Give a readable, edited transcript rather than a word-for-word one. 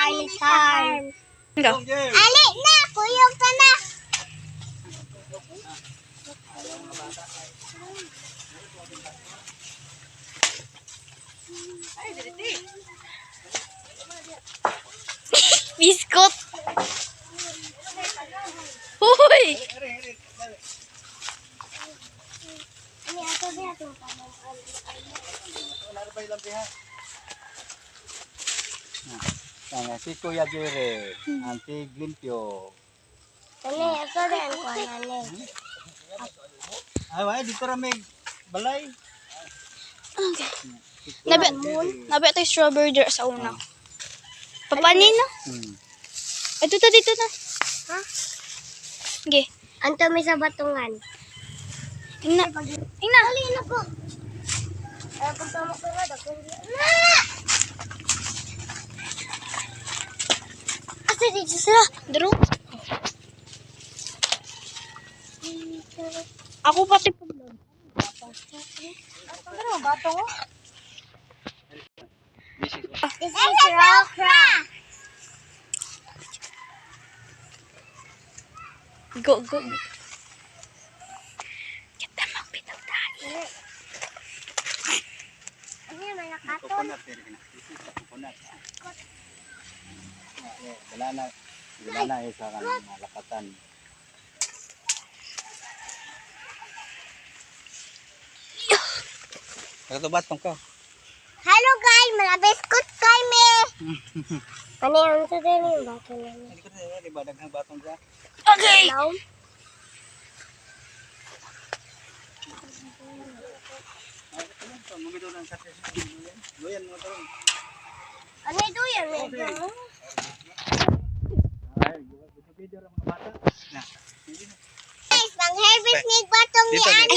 anytime. Go. Ali na, kuyog ka na. Biskot. Uy! Ani ato ba ato si Kuya Jere, anti limpyo. Ani ato rin ko ani. Ay, wala, dito rami balay. Okay. Nabi ito yung strawberry dyan sa una. Papanin na. Ito to, dito na. Ha? Okay. Anto may sa batungan. Tingnan. Tingnan. Ali na ko. Ay kung tama ko nga dako. Asa dito sila? Daro. Ako pati po vlog. Ano batong? This is okra. Go, go. Get them up in the dali. Ano yung malakaton? Coconut, coconut. Wala na isa ka ng malakatan. Ito batong ka. Hello guys, mga biscuit kami. Ano yung sa din yung batong namin? Hindi ko na di ba daghang batong ka. Okay. Hello? Mumito ng sa Luyan mo to. Ano ito yan? Ay, video ra mga bata. Na. Guys, pang harvest ni batong ni Dito, Ate.